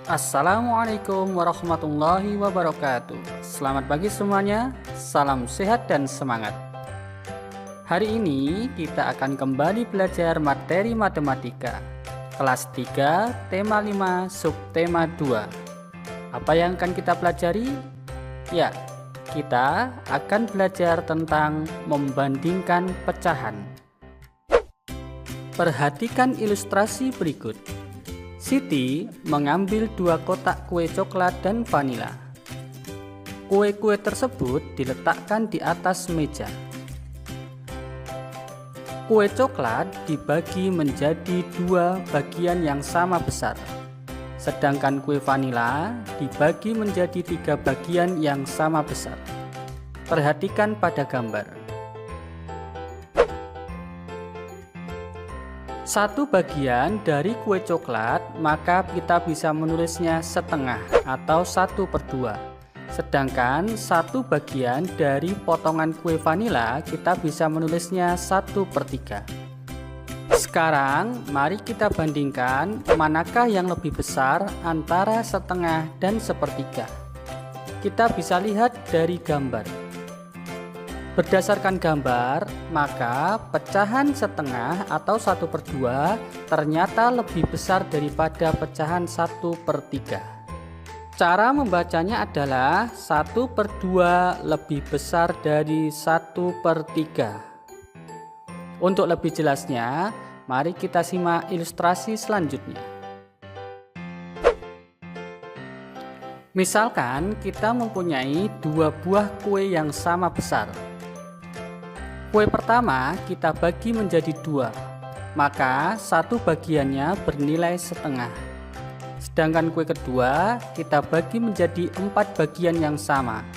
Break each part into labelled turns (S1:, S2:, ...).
S1: Assalamualaikum warahmatullahi wabarakatuh. Selamat pagi semuanya, salam sehat dan semangat. Hari ini kita akan kembali belajar materi matematika kelas 3, tema 5, subtema 2. Apa yang akan kita pelajari? Ya, kita akan belajar tentang membandingkan pecahan. Perhatikan ilustrasi berikut. Siti mengambil 2 kotak kue coklat dan vanila. Kue-kue tersebut diletakkan di atas meja. Kue coklat dibagi menjadi 2 bagian yang sama besar, sedangkan kue vanila dibagi menjadi 3 bagian yang sama besar. Perhatikan pada gambar. Satu bagian dari kue coklat, maka kita bisa menulisnya setengah atau 1/2. Sedangkan satu bagian dari potongan kue vanila kita bisa menulisnya 1/3. Sekarang mari kita bandingkan manakah yang lebih besar antara setengah dan 1/3. Kita bisa lihat dari gambar. Berdasarkan gambar, maka pecahan setengah atau 1/2 ternyata lebih besar daripada pecahan 1/3. Cara membacanya adalah 1/2 lebih besar dari 1/3. Untuk lebih jelasnya, mari kita simak ilustrasi selanjutnya. Misalkan kita mempunyai 2 buah kue yang sama besar. Kue pertama kita bagi menjadi 2, maka satu bagiannya bernilai setengah. Sedangkan kue kedua kita bagi menjadi 4 bagian yang sama,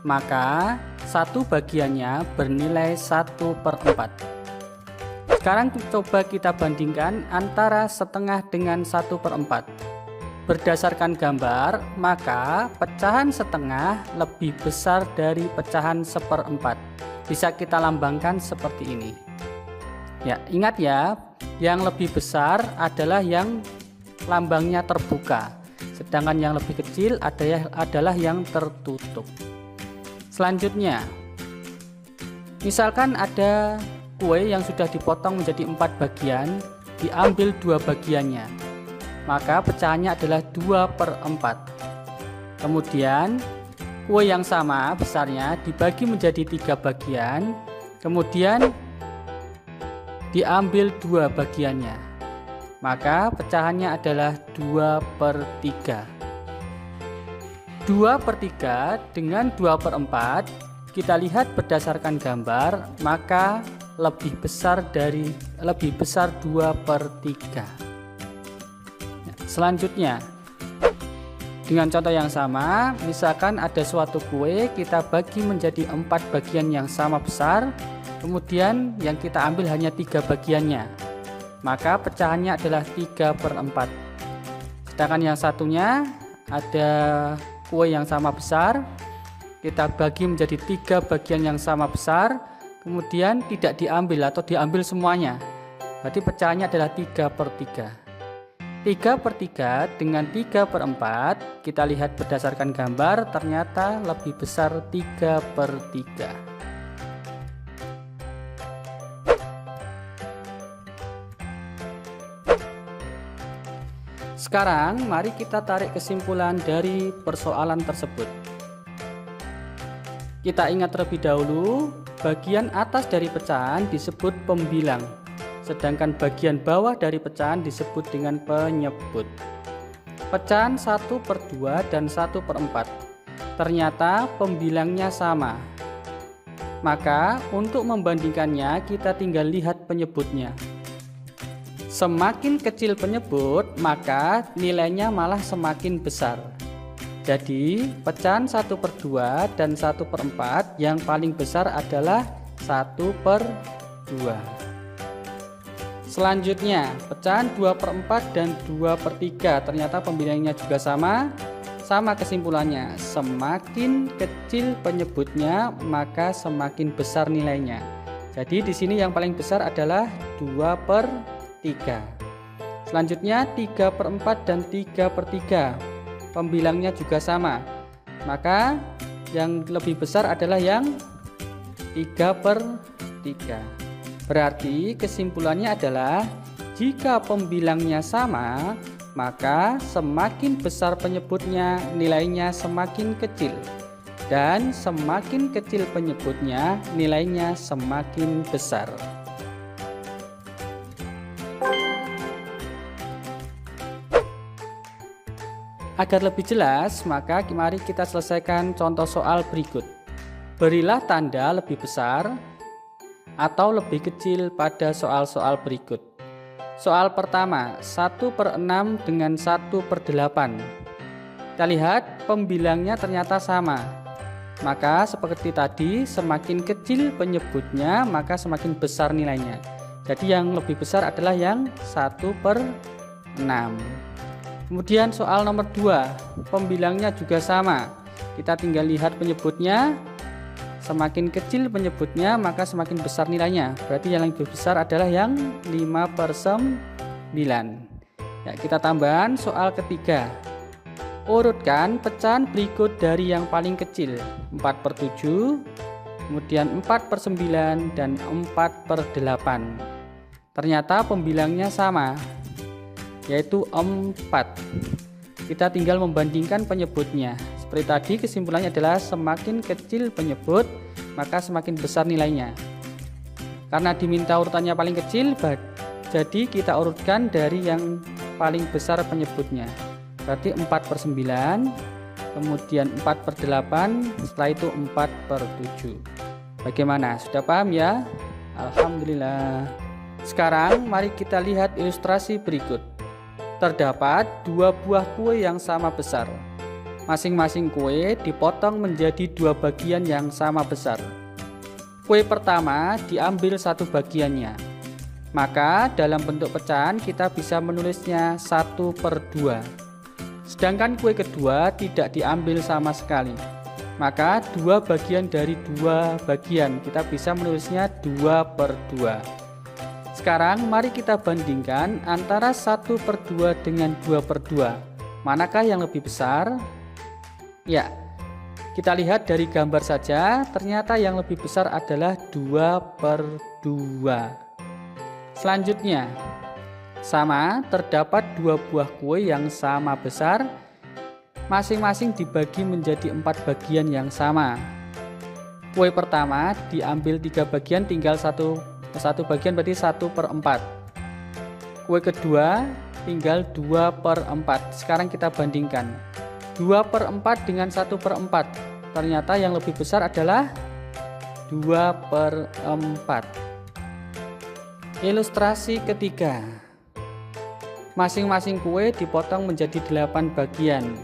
S1: maka satu bagiannya bernilai 1/4. Sekarang coba kita bandingkan antara setengah dengan 1/4. Berdasarkan gambar, maka pecahan setengah lebih besar dari pecahan 1/4. Bisa kita lambangkan seperti ini. Ya, ingat ya, yang lebih besar adalah yang lambangnya terbuka, sedangkan yang lebih kecil adalah yang tertutup. Selanjutnya, misalkan ada kue yang sudah dipotong menjadi 4 bagian, diambil 2 bagiannya, maka pecahannya adalah 2/4. Kemudian kue yang sama besarnya dibagi menjadi 3 bagian, kemudian diambil 2 bagiannya, maka pecahannya adalah 2/3. 2/3 dengan 2/4 kita lihat berdasarkan gambar, maka lebih besar 2/3. Selanjutnya, dengan contoh yang sama, misalkan ada suatu kue kita bagi menjadi 4 bagian yang sama besar, kemudian yang kita ambil hanya 3 bagiannya, maka pecahannya adalah 3/4. Sedangkan yang satunya ada kue yang sama besar, kita bagi menjadi 3 bagian yang sama besar, kemudian tidak diambil atau diambil semuanya, berarti pecahannya adalah 3/3. 3/3 dengan 3/4 kita lihat berdasarkan gambar ternyata lebih besar 3/3. Sekarang mari kita tarik kesimpulan dari persoalan tersebut. Kita ingat terlebih dahulu, bagian atas dari pecahan disebut pembilang, sedangkan bagian bawah dari pecahan disebut dengan penyebut. Pecahan 1/2 dan 1/4 ternyata pembilangnya sama, maka untuk membandingkannya kita tinggal lihat penyebutnya. Semakin kecil penyebut, maka nilainya malah semakin besar. Jadi pecahan 1/2 dan 1/4 yang paling besar adalah 1/2. Selanjutnya, pecahan 2/4 dan 2/3 ternyata pembilangnya juga sama kesimpulannya. Semakin kecil penyebutnya, maka semakin besar nilainya. Jadi di sini yang paling besar adalah 2/3. Selanjutnya 3/4 dan 3/3. Pembilangnya juga sama. Maka yang lebih besar adalah yang 3/3. Berarti kesimpulannya adalah jika pembilangnya sama, maka semakin besar penyebutnya nilainya semakin kecil. Dan semakin kecil penyebutnya nilainya semakin besar. Agar lebih jelas, maka mari kita selesaikan contoh soal berikut. Berilah tanda lebih besar atau lebih kecil pada soal-soal berikut. Soal pertama, 1/6 dengan 1/8. Kita lihat pembilangnya ternyata sama. Maka seperti tadi, semakin kecil penyebutnya maka semakin besar nilainya. Jadi yang lebih besar adalah yang 1/6. Kemudian soal nomor 2, pembilangnya juga sama. Kita tinggal lihat penyebutnya. Semakin kecil penyebutnya maka semakin besar nilainya. Berarti yang lebih besar adalah yang 5/9. Ya, kita tambahan soal ketiga. Urutkan pecahan berikut dari yang paling kecil, 4/7, kemudian 4/9 dan 4/8. Ternyata pembilangnya sama, yaitu 4. Kita tinggal membandingkan penyebutnya. Seperti tadi, kesimpulannya adalah semakin kecil penyebut maka semakin besar nilainya. Karena diminta urutannya paling kecil, jadi kita urutkan dari yang paling besar penyebutnya. Berarti 4/9, kemudian 4/8, setelah itu 4/7. Bagaimana? Sudah paham ya? Alhamdulillah. Sekarang mari kita lihat ilustrasi berikut. Terdapat 2 buah kue yang sama besar. Masing-masing kue dipotong menjadi 2 bagian yang sama besar. Kue pertama diambil 1 bagiannya. Maka dalam bentuk pecahan kita bisa menulisnya 1/2. Sedangkan kue kedua tidak diambil sama sekali. Maka 2 bagian dari 2 bagian kita bisa menulisnya 2/2. Sekarang mari kita bandingkan antara 1/2 dengan 2/2. Manakah yang lebih besar? Ya, kita lihat dari gambar saja, ternyata yang lebih besar adalah 2/2. Selanjutnya, sama, terdapat 2 buah kue yang sama besar, masing-masing dibagi menjadi 4 bagian yang sama. Kue pertama diambil 3 bagian, tinggal satu bagian, berarti 1/4. Kue kedua tinggal 2/4. Sekarang kita bandingkan 2/4 dengan 1/4. Ternyata yang lebih besar adalah 2/4. Ilustrasi ketiga. Masing-masing kue dipotong menjadi 8 bagian.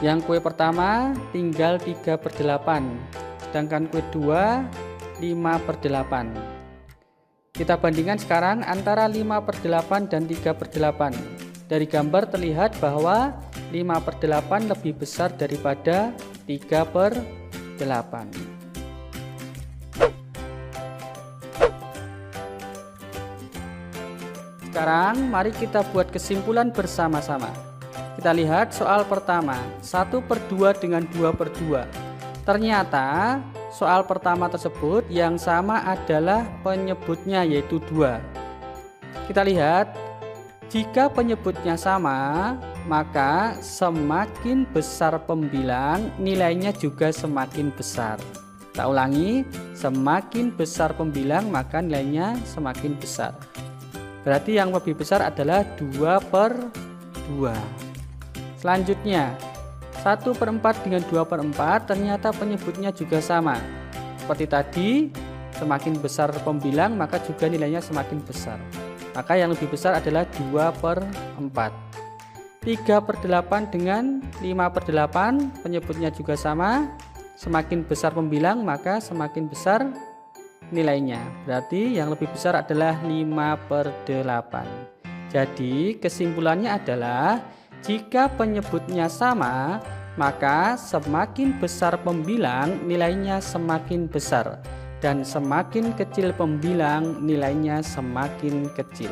S1: Yang kue pertama tinggal 3/8, sedangkan kue kedua 5/8. Kita bandingkan sekarang antara 5/8 dan 3/8. Dari gambar terlihat bahwa 5/8 lebih besar daripada 3/8. Sekarang mari kita buat kesimpulan bersama-sama. Kita lihat soal pertama, 1/2 dengan 2/2. Ternyata soal pertama tersebut yang sama adalah penyebutnya, yaitu 2. Kita lihat, jika penyebutnya sama, maka semakin besar pembilang, nilainya juga semakin besar. Kita ulangi, semakin besar pembilang maka nilainya semakin besar. Berarti yang lebih besar adalah 2/2. Selanjutnya, 1/4 dengan 2/4 ternyata penyebutnya juga sama. Seperti tadi, semakin besar pembilang maka juga nilainya semakin besar. Maka yang lebih besar adalah 2/4. 3/8 dengan 5/8 penyebutnya juga sama. Semakin besar pembilang maka semakin besar nilainya. Berarti yang lebih besar adalah 5/8. Jadi kesimpulannya adalah jika penyebutnya sama, maka semakin besar pembilang nilainya semakin besar. dan semakin kecil pembilang nilainya semakin kecil.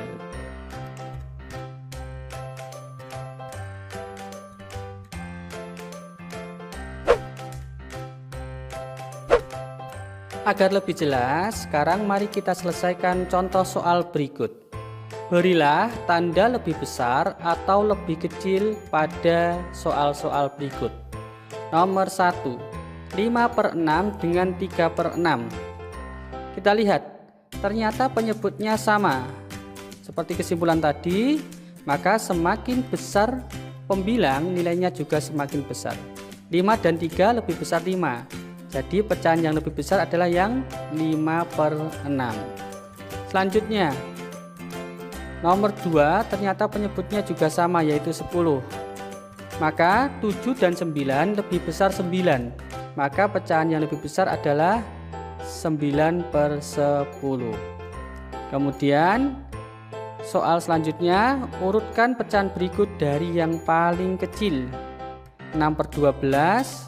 S1: Agar lebih jelas, sekarang mari kita selesaikan contoh soal berikut. Berilah tanda lebih besar atau lebih kecil pada soal-soal berikut. Nomor 1, 5/6 dengan 3/6. Kita lihat, ternyata penyebutnya sama. Seperti kesimpulan tadi, maka semakin besar pembilang nilainya juga semakin besar. 5 dan 3 lebih besar 5. Jadi pecahan yang lebih besar adalah yang 5/6. Selanjutnya, nomor 2 ternyata penyebutnya juga sama, yaitu 10. Maka 7 dan 9 lebih besar 9. Maka pecahan yang lebih besar adalah 9/10. Kemudian soal selanjutnya, urutkan pecahan berikut dari yang paling kecil. 6/12,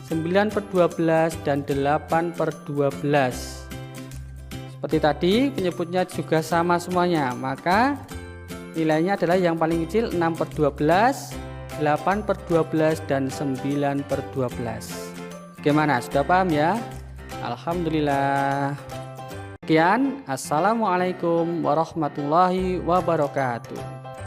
S1: 9/12, dan 8/12. Seperti tadi, penyebutnya juga sama semuanya, maka nilainya adalah yang paling kecil 6/12, 8/12, dan 9/12. Bagaimana, sudah paham ya? Alhamdulillah. Sekian, assalamualaikum warahmatullahi wabarakatuh.